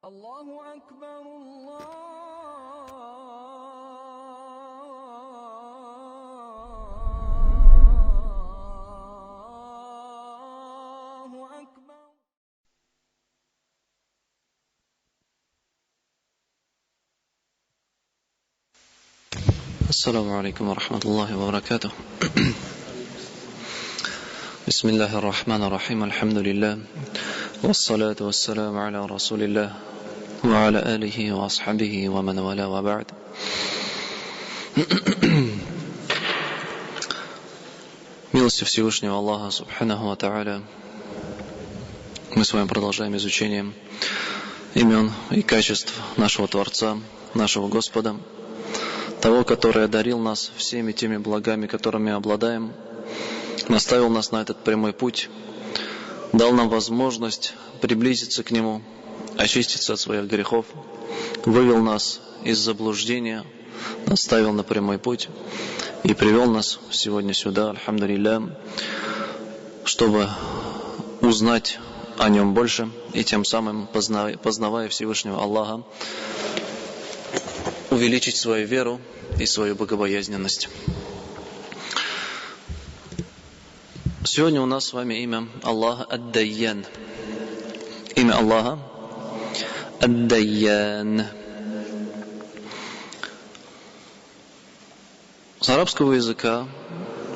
Аллаху Акбар, Аллаху Акбар. السلام عليكم ورحمة الله وبركاته. بسم الله الرحمن الرحيم. الحمد لله والصلاة والسلام على رسول الله وعلى آله وأصحابه ومن والاه وبعد. Милостью Всевышнего Аллаха Субханаху ва Тааля, мы с вами продолжаем изучение имен и качеств нашего Творца, нашего Господа, того, который одарил нас всеми теми благами, которыми обладаем, наставил нас на этот прямой путь, дал нам возможность приблизиться к Нему, очиститься от своих грехов, вывел нас из заблуждения, наставил на прямой путь и привел нас сегодня сюда, альхамдулилля, чтобы узнать о Нем больше и тем самым, познавая Всевышнего Аллаха, увеличить свою веру и свою богобоязненность. Сегодня у нас с вами имя Аллаха Ад-Дайян. Имя Аллаха Ад-Дайян. С арабского языка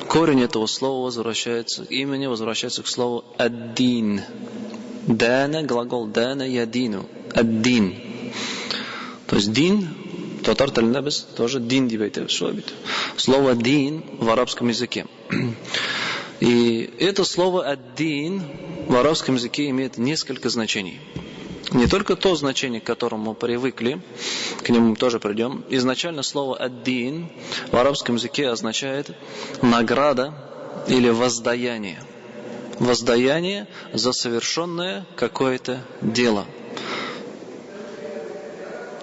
корень этого слова возвращается к слову Ад-Дин. Дана, глагол Дана, ядину. Ад-Дин. То есть дин, татар тілінде біз тоже дин деп айтамыз. Слово дин в арабском языке. И это слово ад-дин в арабском языке имеет несколько значений. Не только то значение, к которому мы привыкли, к нему мы тоже придем. Изначально слово ад-дин в арабском языке означает награда или воздаяние. Воздаяние за совершенное какое-то дело.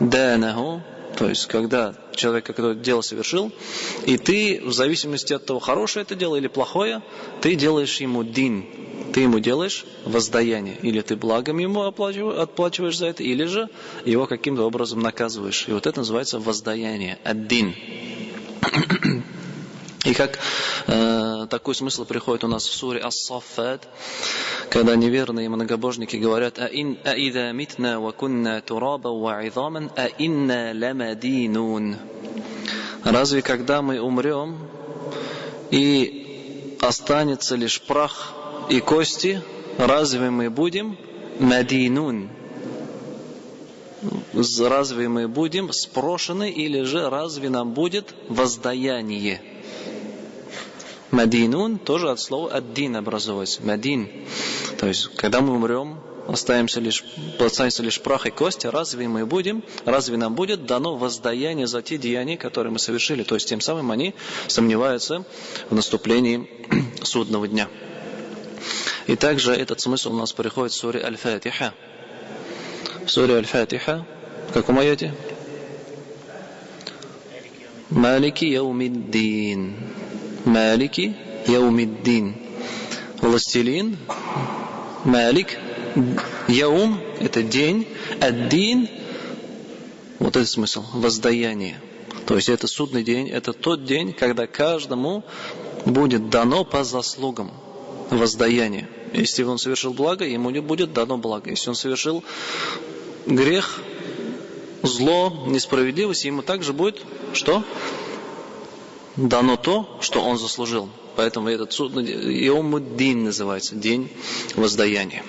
Данаху, то есть когда человек какое-то дело совершил, и ты, в зависимости от того, хорошее это дело или плохое, ты делаешь ему дин, ты ему делаешь воздаяние. Или ты благом ему отплачиваешь за это, или же его каким-то образом наказываешь. И вот это называется воздаяние, ад-дин. И как такой смысл приходит у нас в суре Ас-Саффат, когда неверные многобожники говорят: «А'идha митна ва кунна тураба ва изаман, а'инна ламадинун». Разве когда мы умрем и останется лишь прах и кости, разве мы будем мадинун? Разве мы будем спрошены, или же разве нам будет воздаяние? Мадинун тоже от слова ад-дин образуется. Мадин. То есть, когда мы умрем, останется лишь прах и кости, разве нам будет дано воздаяние за те деяния, которые мы совершили? То есть, тем самым они сомневаются в наступлении судного дня. И также этот смысл у нас приходит в суре Аль-Фатиха. В суре Аль-Фатиха, в каком аяте? Малики яумиддин. Малики яумиддин. Властелин. Малик. Яум – это день. Ад-дин – вот этот смысл. Воздаяние. То есть это судный день. Это тот день, когда каждому будет дано по заслугам воздаяние. Если он совершил благо, ему не будет дано благо. Если он совершил грех, зло, несправедливость, ему также будет что? Дано то, что он заслужил. Поэтому этот судный Яумуддин называется, день воздаяния.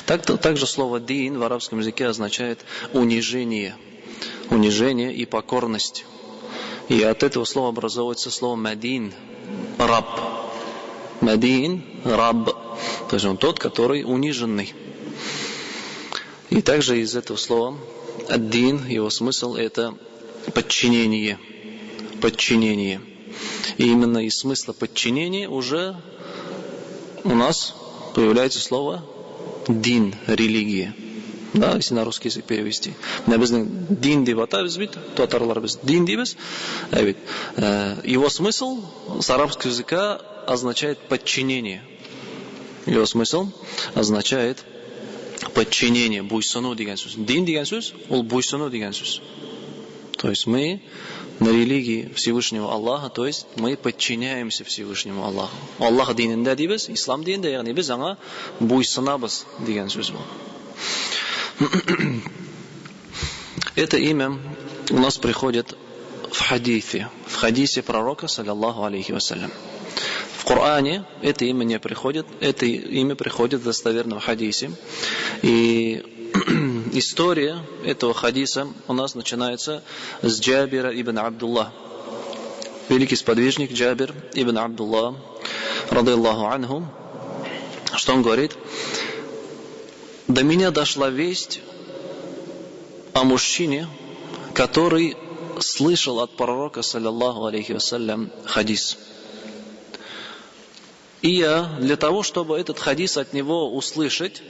Также слово дин в арабском языке означает унижение. Унижение и покорность. И от этого слова образовывается слово мадин, раб. Мадин, раб. То есть он тот, который униженный. И также из этого слова ад-дин, его смысл это подчинение. Подчинение. И именно из смысла подчинения уже у нас появляется слово дин, религия. Да, если на русский язык перевести. Дин деп атаймыз бит, татарлар біз дин дейміз. Его смысл с арабского языка означает подчинение. Его смысл означает подчинение, буйсыну деген сөз. Дин деген сөз, ол буйсыну деген сөз. То есть мы на религии Всевышнего Аллаха, то есть мы подчиняемся Всевышнему Аллаху. Аллах динінде дейбіз, ислам динінде, яғни біз аңа буйсынабыз деген сөз бұл. Это имя у нас приходит в хадисе пророка, саллаллаху алейхи вассалям. В Коране это имя не приходит, это имя приходит в достоверном хадисе. И история этого хадиса у нас начинается с Джабира ибн Абдуллах. Великий сподвижник Джабир ибн Абдуллах, радиллаху анху, что он говорит: до меня дошла весть о мужчине, который слышал от пророка, саллаллаху алейхи вассалям, хадис. И я, для того, чтобы этот хадис от него услышать,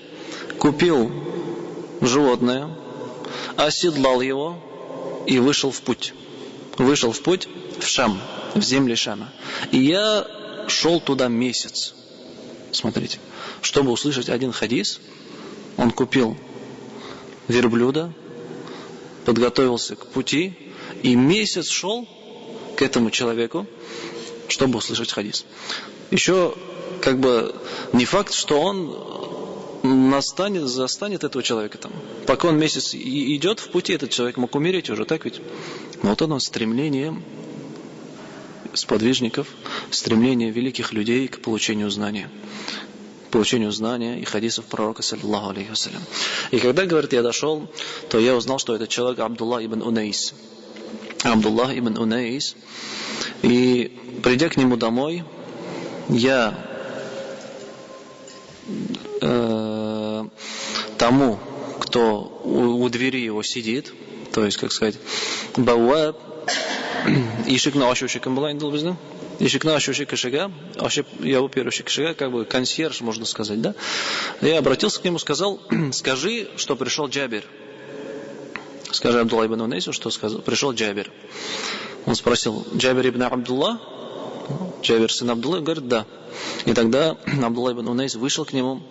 купил животное, оседлал его и вышел в путь. Вышел в путь в Шам, в земли Шама. И я шел туда месяц. Смотрите, чтобы услышать один хадис, он купил верблюда, подготовился к пути и месяц шел к этому человеку, чтобы услышать хадис. Еще не факт, что он застанет этого человека там. Пока он месяц идет в пути, этот человек мог умереть уже, так ведь? Но вот оно стремление сподвижников, стремление великих людей к получению знания и хадисов пророка, саллаллаху алейхи вассалям. И когда, говорит, я дошел, то я узнал, что этот человек Абдуллах ибн Унайс. И придя к нему домой, я тому, кто у двери его сидит, то есть, как сказать, бауаб, ишикна ашуши кім была енді біздің? Ишикна ашуши кішіге, ашып яву первуши кішіге, консьерж, можно сказать, да? Я обратился к нему, сказал: скажи, что пришел Джабир. Скажи Абдуллах ибн Унайсу, что пришел Джабир. Он спросил: Джабир ибн Абдуллах? Джабир сын Абдуллах? Говорит: да. И тогда Абдуллах ибн Унайс вышел к нему,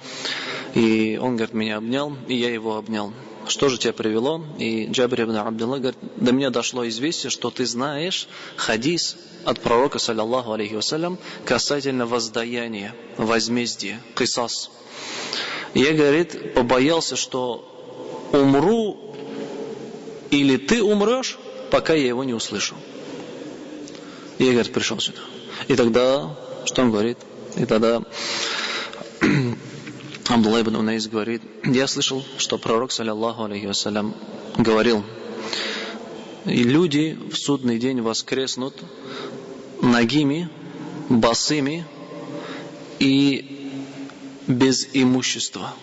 и он, говорит, меня обнял, и я его обнял. Что же тебя привело? И Джабир ибн Абдуллах говорит: до меня дошло известие, что ты знаешь хадис от пророка, саллаллаху алейхи вассалям, касательно воздаяния, возмездия, кисас. И я, говорит, побоялся, что умру, или ты умрешь, пока я его не услышу. И я, говорит, пришел сюда. И тогда, что он говорит? И тогда Абдуллах ибн Унайс говорит: я слышал, что пророк, саллаллаху алейхи вассалям, говорил: и люди в судный день воскреснут нагими, босыми и без имущества.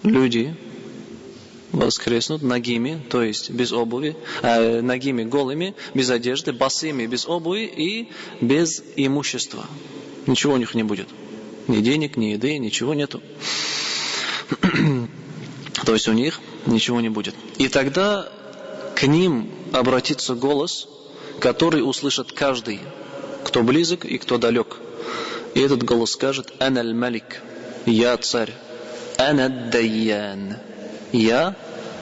Люди воскреснут нагими, то есть без обуви, нагими голыми, без одежды, босыми без обуви и без имущества. Ничего у них не будет. Ни денег, ни еды, ничего нету. То есть у них ничего не будет. И тогда к ним обратится голос, который услышит каждый, кто близок и кто далек. И этот голос скажет: «Ана аль-малик», я царь, «Ана ад-дайян», я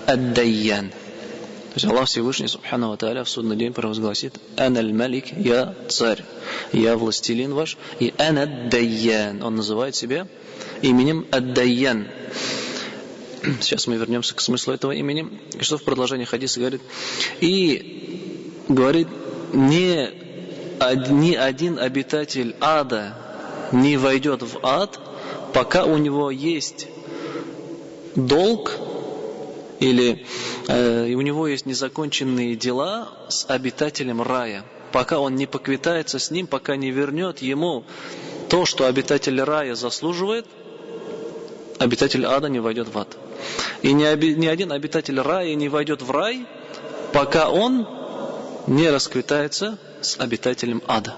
ад-дайян. То есть Аллах Всевышний, субхану ва тааля, в судный день провозгласит: «Ана аль-малик», я царь, я властелин ваш, и «Ана ад-дайян». Он называет себя именем ад-дайян. Сейчас мы вернемся к смыслу этого имени. И что в продолжении хадиса говорит? И говорит: ни один обитатель ада не войдет в ад, пока у него есть долг или у него есть незаконченные дела с обитателем рая, пока он не поквитается с ним, пока не вернет ему то, что обитатель рая заслуживает, обитатель ада не войдет в ад. И ни один обитатель рая не войдет в рай, пока он не расквитается с обитателем ада.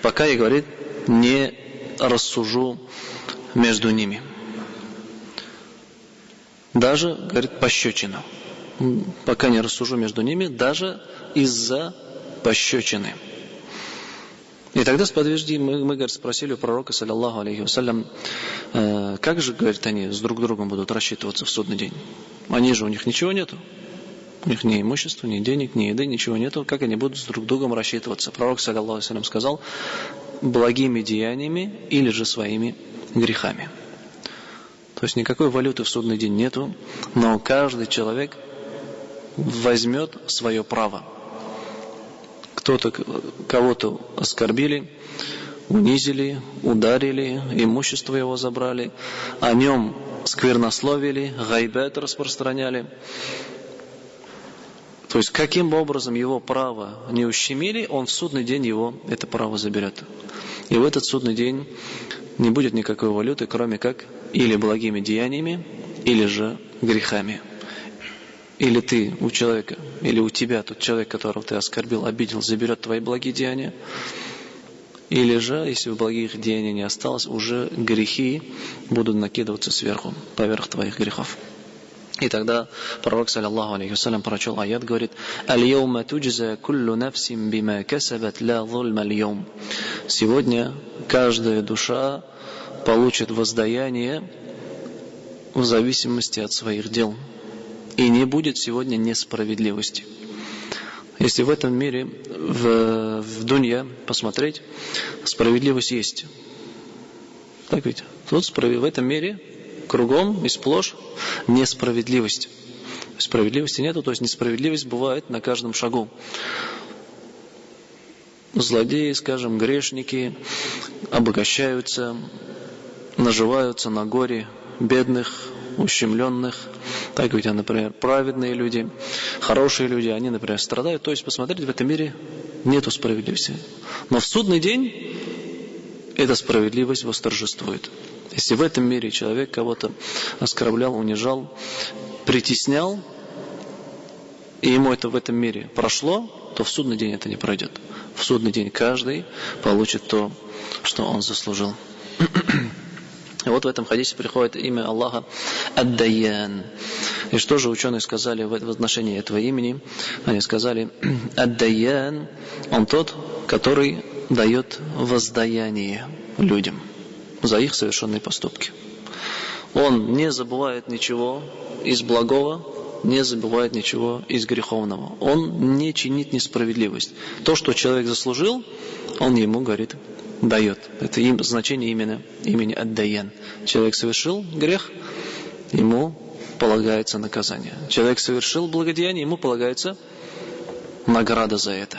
Пока, я, говорит, не рассужу между ними. Даже, говорит, пощечина. Пока не рассужу между ними, даже из-за пощечины. И тогда мы говорит, спросили у пророка, саллаллаху алейхи вассалям, как же, говорит, они с друг другом будут рассчитываться в судный день? У них ничего нету. У них ни имущества, ни денег, ни еды, ничего нету. Как они будут с друг другом рассчитываться? Пророк, саллаллаху алейхи вассалям, сказал, благими деяниями или же своими грехами. То есть никакой валюты в судный день нету, но каждый человек возьмет свое право. Кого-то оскорбили, унизили, ударили, имущество его забрали, о нем сквернословили, гайбет распространяли. То есть каким бы образом его право не ущемили, он в судный день его это право заберет. И в этот судный день не будет никакой валюты, кроме как или благими деяниями, или же грехами. Или ты у человека, или у тебя тот человек, которого ты оскорбил, обидел, заберет твои благие деяния. Или же, если в благих деяний не осталось, уже грехи будут накидываться сверху, поверх твоих грехов. И тогда пророк, саллаллаху алейхи вассалям, прочел аят, говорит: «Аль-йаума туджза куллу нафсин бима касабат ла зульма аль-йаум». Сегодня каждая душа получит воздаяние в зависимости от своих дел. И не будет сегодня несправедливости. Если в этом мире, в дунья посмотреть, справедливость есть. Так ведь? Тут в этом мире кругом и сплошь несправедливость. Справедливости нету, то есть несправедливость бывает на каждом шагу. Злодеи, скажем, грешники обогащаются, наживаются на горе бедных, ущемленных. Так ведь, например, праведные люди, хорошие люди, они, например, страдают. То есть, посмотрите, в этом мире нету справедливости. Но в судный день эта справедливость восторжествует. Если в этом мире человек кого-то оскорблял, унижал, притеснял, и ему это в этом мире прошло, то в судный день это не пройдет. В судный день каждый получит то, что он заслужил. И вот в этом хадисе приходит имя Аллаха Ад-Дайян. И что же ученые сказали в отношении этого имени? Они сказали: Ад-Дайян, он тот, который дает воздаяние людям за их совершенные поступки. Он не забывает ничего из благого, не забывает ничего из греховного. Он не чинит несправедливость. То, что человек заслужил, он ему, говорит, дает. Это значение имени Ад-Дайян. Человек совершил грех, ему полагается наказание. Человек совершил благодеяние, ему полагается награда за это.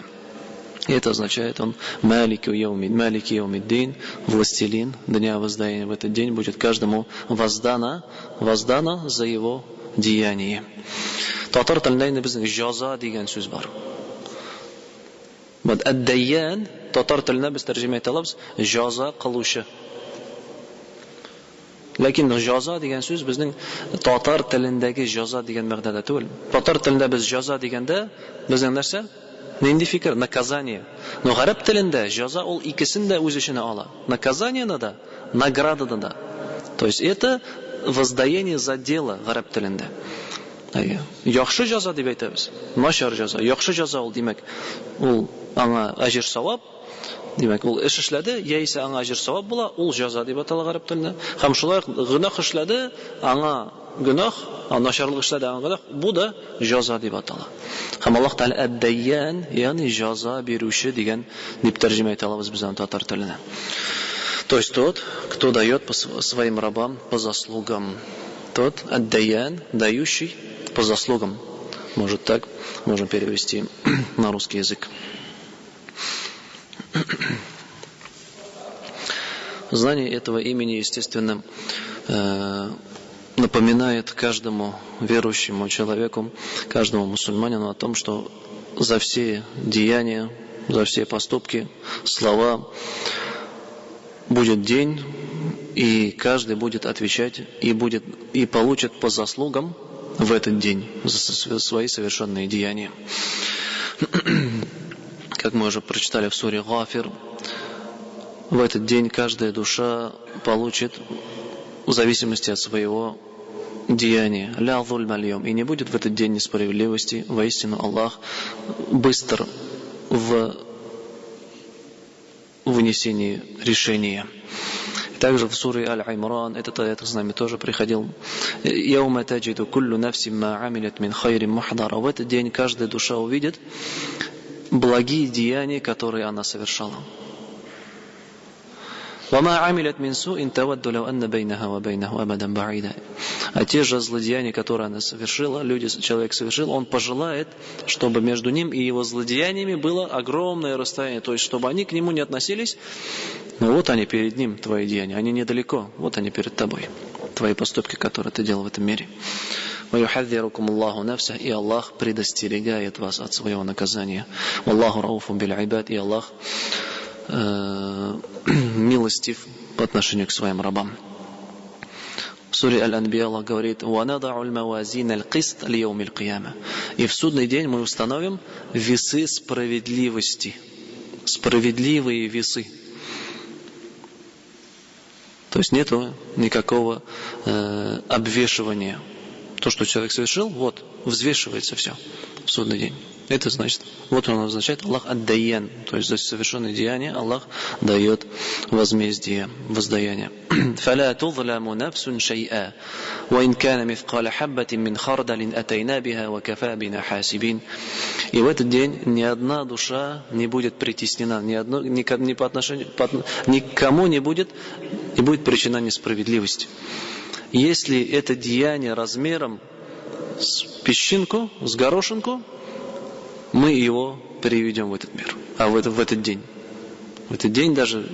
И это означает, он Малики яумиддин, властелин дня воздаяния. В этот день будет каждому воздано за его деяние. Татар тілінде біздің жаза деген сөз бар. Вот Ад-Дайян татар тілінде біз тәржіме ете аламыз жаза қылушы. Ләкин жаза деген сөз безнең татар телендәге жаза дигән мәгънәдә түгел. Татар телендә без жаза дигәндә безнең нәрсә? Нинди фикер? Наказание. Но гарәп телендә жаза ул икесен дә үз эченә ала. Наказание да, награда да. То есть это воздаяние за дело гарәп телендә. Яхшы жаза дип әйтәбез. Начар жаза. Яхшы жаза ул димәк, ул аңа әҗр савап. Димәк, ул эш эшләде, яисә аңа әҗр савап була, ул жаза дип атала гарәп телендә. Һәм шулай гөнаһ эшләде, аңа гөнаһ, начарлык эшләде, аңа гөнаһ, бу да жаза дип атала. Һәм Аллаһ Тәала Ад-Дайян, ягъни жаза бирүче дигән дип тәрҗемә итә алабыз без аны татар теленә. То есть тот, кто дает своим рабам по заслугам. Тот Ад-Дайян, дающий по заслугам. Может так, можно перевести на русский язык. Знание этого имени, естественно, напоминает каждому верующему человеку, каждому мусульманину о том, что за все деяния, за все поступки, слова будет день, и каждый будет отвечать и получит по заслугам в этот день за свои совершенные деяния. Как мы уже прочитали в суре Гафир, в этот день каждая душа получит в зависимости от своего деяния. Ля зульма аль-йаум. И не будет в этот день несправедливости. Воистину Аллах быстр в вынесении решения. Также в суре Аль-Имран этот аят с нами тоже приходил. «Яума таджиду куллу нафсин ма амилят мин хайрин мухдара». В этот день каждая душа увидит благие деяния, которые она совершала. «Вама амилят мин суин тавадду лау анна байнаха ва байнаху абадан баида». А те же злодеяния, которые она совершила, человек совершил, он пожелает, чтобы между ним и его злодеяниями было огромное расстояние, то есть чтобы они к нему не относились. Но вот они перед ним, твои деяния, они недалеко, вот они перед тобой, твои поступки, которые ты делал в этом мире. وَيُحَذِّرُكُمُ اللَّهُ نَفْسَهُ. И Аллах предостерегает вас от своего наказания. وَاللَّهُ رَؤُوفٌ بِالْعِبَادِ. И Аллах милостив по отношению к своим рабам. В суре Аль-Анбия Аллах говорит: وَنَضَعُ الْمَوَازِينَ الْقِسْطَ لِيَوْمِ الْقِيَامَةِ. И в судный день мы установим весы справедливости. Справедливые весы. То есть нету никакого обвешивания. То, что человек совершил, вот, взвешивается все в судный день. Это значит, вот он означает Аллах ад-даян, то есть за совершенное деяние Аллах дает возмездие, воздаяние. فَلَا تُظْلَمُ نَفْسٌ شَيْئًا وَإِنْ كَانَ مِثْقَالَ حَبَّةٍ مِّنْ خَرْدَلٍ أَتَيْنَا بِهَا وَكَفَى بِنَا حَاسِبِينَ. И в этот день ни одна душа не будет притеснена, никому не будет причина несправедливости. Если это деяние размером с песчинку, с горошинку, мы его переведем в этот мир, в этот день. В этот день даже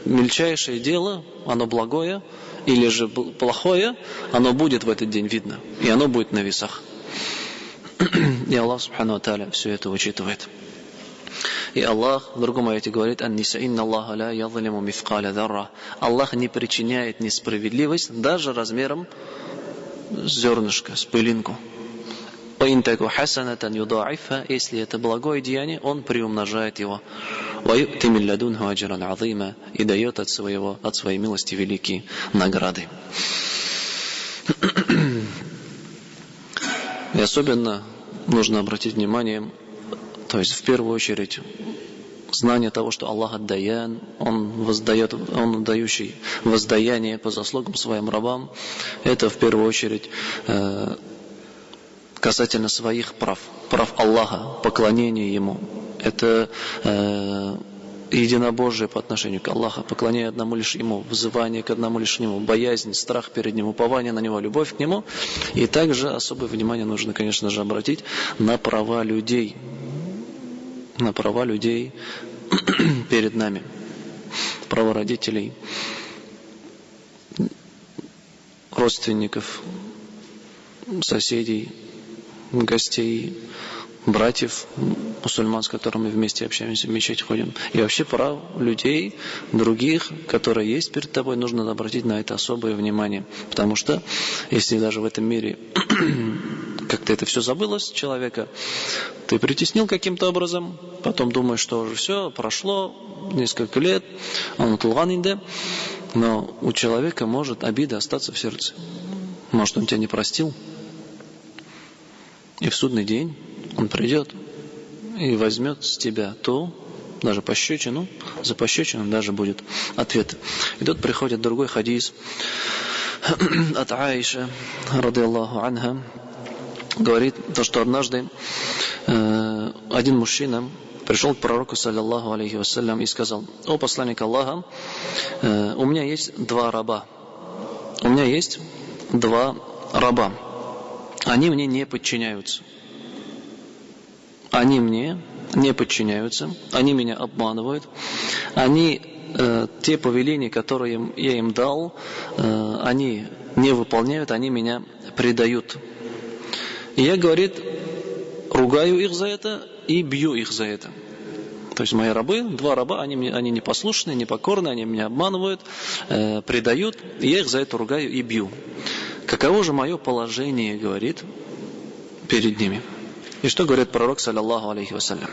мельчайшее дело, оно благое или же плохое, оно будет в этот день видно, и оно будет на весах. И Аллах Субхану ва Тааля все это учитывает. И Аллах в другом аяте говорит: «Ан-Ниса инна Аллаха ла язлиму мithqala дharra». Аллах не причиняет несправедливость даже размером зернышка, с пылинку. وَإِن تَكُ حَسَنَةً يُضَاعِفْهَا. Если это благое деяние, он приумножает его. وَيُؤْتِ مِن لَّدُنْهُ أَجْرًا عَظِيمًا. И дает от своей милости великие награды. И особенно нужно обратить внимание, то есть в первую очередь знание того, что Аллах ад-Даян, Он дающий воздаяние по заслугам своим рабам. Это в первую очередь касательно своих прав Аллаха, поклонения Ему. Это единобожие по отношению к Аллаху, поклонение одному лишь Ему, взывание к одному лишь Нему, боязнь, страх перед Ним, упование на Него, любовь к Нему. И также особое внимание нужно, конечно же, обратить на права людей. На права людей перед нами. Права родителей, родственников, соседей, гостей, братьев, мусульман, с которыми вместе общаемся, в мечеть ходим. И вообще прав людей, других, которые есть перед тобой, нужно обратить на это особое внимание. Потому что, если даже в этом мире как-то это все забылось с человека, ты притеснил каким-то образом, потом думаешь, что уже все, прошло несколько лет, он утулганинде, но у человека может обида остаться в сердце. Может, он тебя не простил. И в судный день он придет и возьмет с тебя то, даже пощечину, за пощечину даже будет ответ. И тут приходит другой хадис от Аиши, радиаллаху анха, говорит, то, что однажды один мужчина пришел к пророку, саллаллаху алейхи вассалям, и сказал: «О посланник Аллаха, у меня есть два раба. У меня есть два раба. Они мне не подчиняются. Они мне не подчиняются. Они меня обманывают. Они те повеления, которые я им дал, они не выполняют, они меня предают. И я, говорит, ругаю их за это и бью их за это». То есть мои рабы, два раба, они непослушные, непокорные, они меня обманывают, предают, и я их за это ругаю и бью. Каково же мое положение, говорит, перед ними? И что говорит пророк, саллаллаху алейхи вассалям?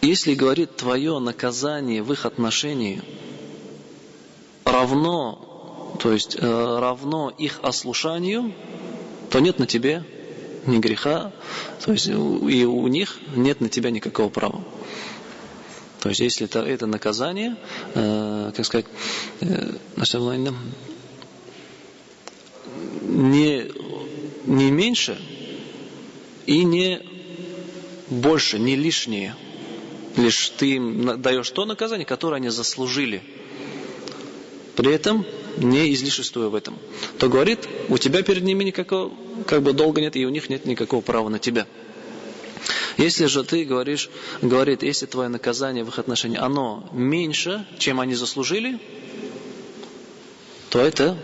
Если, говорит, твое наказание в их отношении равно, то есть равно их ослушанию, то нет на тебе ни греха, то есть и у них нет на тебя никакого права. То есть если это наказание, как сказать, не меньше и не больше, не лишнее. Лишь ты им даешь то наказание, которое они заслужили. При этом не излишествуя в этом. То говорит, у тебя перед ними никакого долга нет, и у них нет никакого права на тебя. Если же ты говорит, если твое наказание в их отношении, оно меньше, чем они заслужили, то это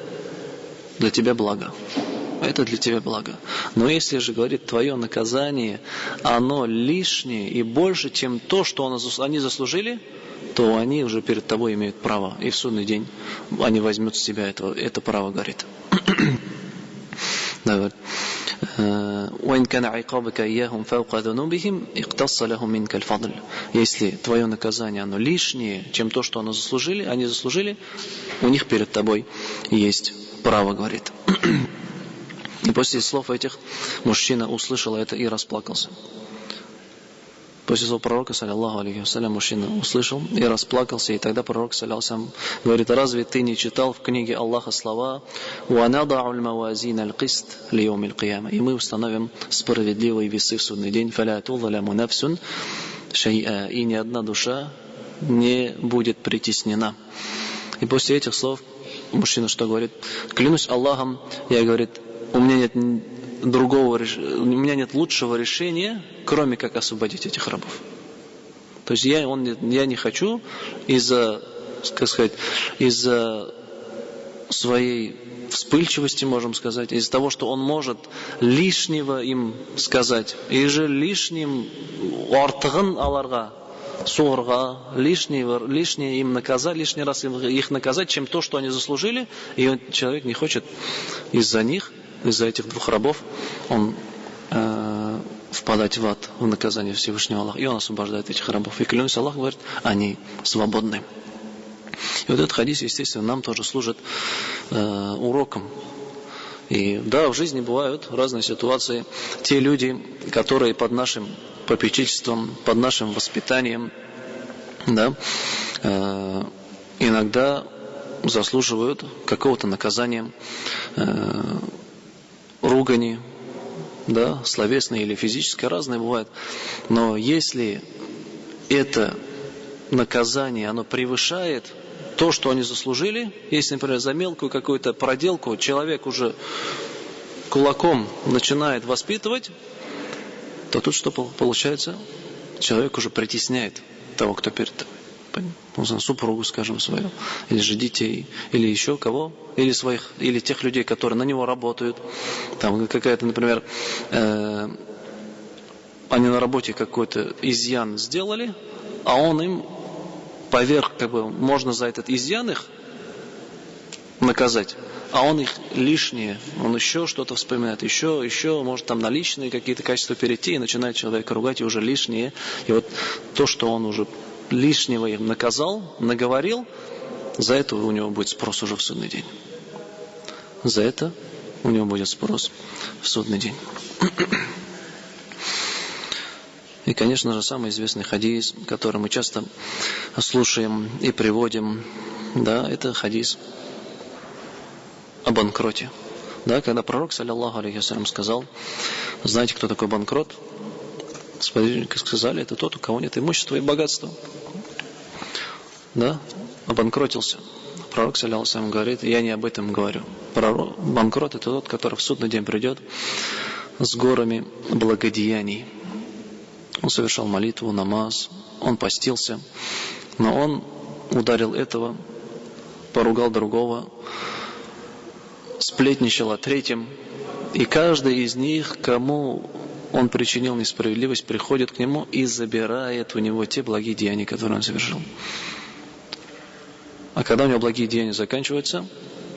для тебя благо. Это для тебя благо. Но если же, говорит, твое наказание, оно лишнее и больше, чем то, что они заслужили, то они уже перед тобой имеют право. И в судный день они возьмут с тебя это право, говорит. Если твое наказание, оно лишнее, чем то, что они заслужили, у них перед тобой есть право, говорит. И после слов этих мужчина услышал это и расплакался. После слов пророка, саллаллаху алейхи вассалям, мужчина услышал и расплакался. И тогда пророк, саллаллаху алейхи вассалям, говорит: разве ты не читал в книге Аллаха слова «Ванадау аль-мавазин аль-кист лиём аль-кияма»? И мы установим справедливые весы в судный день. «Фаля тузаляму нафсун шай'a». И ни одна душа не будет притеснена. И после этих слов мужчина что говорит? Клянусь Аллахом, говорит, у меня нет лучшего решения, кроме как освободить этих рабов. То есть я не хочу из-за своей вспыльчивости, можем сказать, из-за того, что он может лишнего им сказать, и же лишним артыгын аларга, сорга, лишнее им наказать, лишний раз их наказать, чем то, что они заслужили, и человек не хочет из-за них, из-за этих двух рабов, он впадать в ад, в наказание Всевышнего Аллаха. И он освобождает этих рабов. И клянусь, Аллах говорит, они свободны. И вот этот хадис, естественно, нам тоже служит уроком. И да, в жизни бывают разные ситуации. Те люди, которые под нашим попечительством, под нашим воспитанием, да, иногда заслуживают какого-то наказания, ругани, да, словесное или физическое, разное бывает. Но если это наказание, оно превышает то, что они заслужили, если, например, за мелкую какую-то проделку человек уже кулаком начинает воспитывать, то тут что получается? Человек уже притесняет того, кто перед тобой. Супругу, скажем, свою, или же детей, или еще кого, или тех людей, которые на него работают. Там какая-то, например, они на работе какой-то изъян сделали, а он им поверх, можно за этот изъян их наказать, а он их лишнее, он еще что-то вспоминает, еще, может там на личные какие-то качества перейти, и начинает человека ругать, и уже лишнее. И вот то, что он уже лишнего им наказал, наговорил, за это у него будет спрос уже в судный день. За это у него будет спрос в судный день. И, конечно же, самый известный хадис, который мы часто слушаем и приводим, да, это хадис о банкроте. Да, когда пророк, саллаллаху алейхи вассалям, сказал, знаете, кто такой банкрот? Как сказали, это тот, у кого нет имущества и богатства. Да, обанкротился. Пророк, саллаллаху алейхи вассалям, говорит, я не об этом говорю. Банкрот — это тот, который в судный день придет с горами благодеяний. Он совершал молитву, намаз, он постился, но он ударил этого, поругал другого, сплетничал о третьем, и каждый из них, кому он причинил несправедливость, приходит к нему и забирает у него те благие деяния, которые он совершил. А когда у него благие деяния заканчиваются,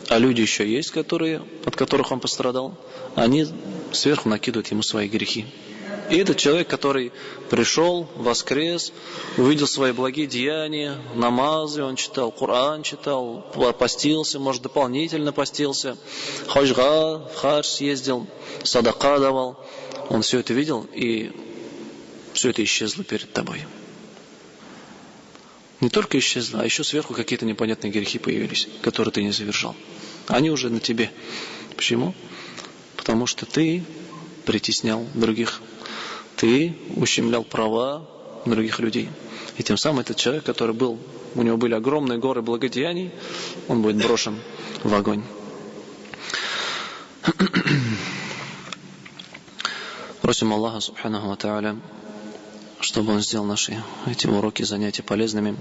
а люди еще есть, от которых он пострадал, они сверху накидывают ему свои грехи. И этот человек, который пришел, воскрес, увидел свои благие деяния, намазы, он читал, Коран читал, постился, может, дополнительно постился, хаджга, в хадж съездил, садака давал, он все это видел, и все это исчезло перед тобой. Не только исчезло, а еще сверху какие-то непонятные грехи появились, которые ты не совершал. Они уже на тебе. Почему? Потому что ты притеснял других, ты ущемлял права других людей. И тем самым этот человек, который был, у него были огромные горы благодеяний, он будет брошен в огонь. Просим Аллаха Субханаху ва Тааля, чтобы Он сделал наши эти уроки, занятия полезными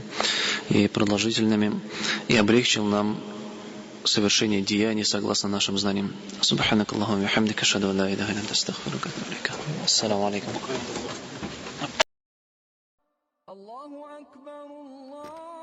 и продолжительными, и облегчил нам совершение деяний согласно нашим знаниям. Субханак Аллаху ва бихамдика, ашхаду ан ла иляха илля анта, астагфирука ва атубу илейк. Ассаламу алейкум. الله أكبر الله